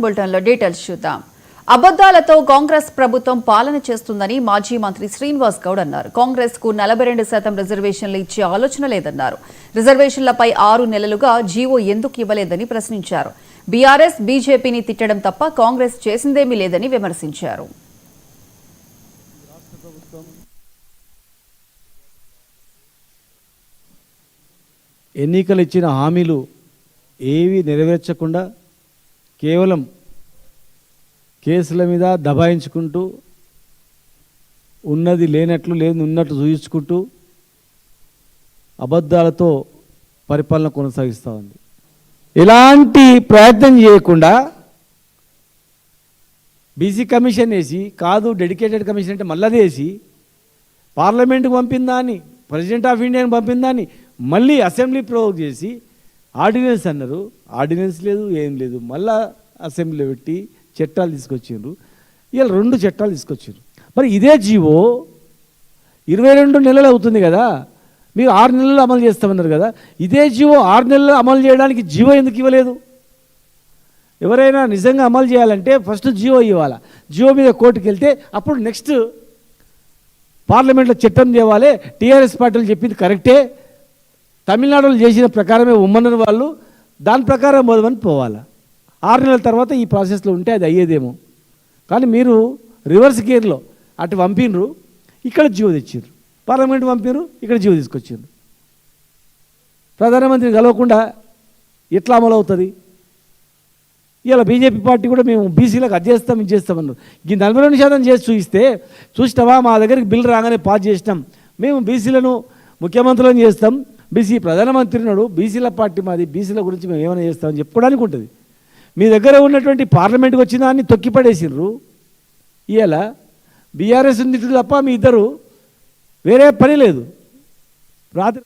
బులెటిన్లో డీటెయిల్స్ చూద్దాం. అబద్దాలతో కాంగ్రెస్ ప్రభుత్వం పాలన చేస్తుందని మాజీ మంత్రి శ్రీనివాస్ గౌడ్ అన్నారు. కాంగ్రెస్ కు 42% రిజర్వేషన్లు ఇచ్చే ఆలోచన లేదన్నారు. రిజర్వేషన్లపై 6 నెలలుగా జీవో ఎందుకు ఇవ్వలేదని ప్రశ్నించారు. బీఆర్ఎస్ బీజేపీని తిట్టడం తప్ప కాంగ్రెస్ చేసిందేమీ లేదని విమర్శించారు. ఎన్నికలు ఇచ్చిన హామీలు ఏవి నెరవేర్చకుండా కేవలం కేసుల మీద దబాయించుకుంటూ ఉన్నది లేనట్లు లేదు ఉన్నట్లు చూయించుకుంటూ అబద్ధాలతో పరిపాలన కొనసాగిస్తూ ఉంది. ఎలాంటి ప్రయత్నం చేయకుండా బీసీ కమిషన్ వేసి కాదు డెడికేటెడ్ కమిషన్ అంటే మళ్ళీ వేసి పార్లమెంటుకు పంపిందా అని ప్రెసిడెంట్ ఆఫ్ ఇండియాని పంపిందా అని మళ్ళీ అసెంబ్లీ ప్రొవోక్ చేసి ఆర్డినెన్స్ అన్నారు. ఆర్డినెన్స్ లేదు ఏం లేదు. మళ్ళా అసెంబ్లీలో పెట్టి చట్టాలు తీసుకొచ్చిండ్రు. ఇవాళ 2 చట్టాలు తీసుకొచ్చిండ్రు. మరి ఇదే జీవో 22 నెలలు అవుతుంది కదా, మీరు 6 నెలలు అమలు చేస్తామన్నారు కదా. ఇదే జీవో 6 నెలలు అమలు చేయడానికి జీవో ఎందుకు ఇవ్వలేదు? ఎవరైనా నిజంగా అమలు చేయాలంటే ఫస్ట్ జీవో ఇవ్వాలి. జీవో మీద కోర్టుకు వెళ్తే అప్పుడు నెక్స్ట్ పార్లమెంట్లో చట్టం తేవాలి. టీఆర్ఎస్ పార్టీలు చెప్పింది కరెక్టే, తమిళనాడులో చేసిన ప్రకారమే ఉమ్మన్నారు వాళ్ళు, దాని ప్రకారం మొదమని పోవాలి. 6 నెలల తర్వాత ఈ ప్రాసెస్లో ఉంటే అది అయ్యేదేమో. కానీ మీరు రివర్స్ గేర్లో అటు పంపినరు, ఇక్కడ జీవో తెచ్చారు. పార్లమెంట్ పంపినరు, ఇక్కడ జీవో తీసుకొచ్చారు. ప్రధానమంత్రిని కలవకుండా ఎట్లా అమలు అవుతుంది? ఇలా బీజేపీ పార్టీ కూడా మేము బీసీలకు అది చేస్తాం ఇది చేస్తామన్నారు. ఈ 42% చేసి చూసినావా మా దగ్గరికి బిల్లు రాగానే పాస్ చేసినాం, మేము బీసీలను ముఖ్యమంత్రులను చేస్తాం, బీసీ ప్రధానమంత్రి ఉన్నాడు, బీసీల పార్టీ మాది, బీసీల గురించి మేము ఏమైనా చేస్తామని చెప్పుకోవడానికి ఉంటుంది. మీ దగ్గర ఉన్నటువంటి పార్లమెంట్కి వచ్చిన దాన్ని తొక్కిపడేసిర్రు. ఇలా బీఆర్ఎస్ ఉంది తప్ప మీ ఇద్దరు వేరే పని లేదు. రాత్రి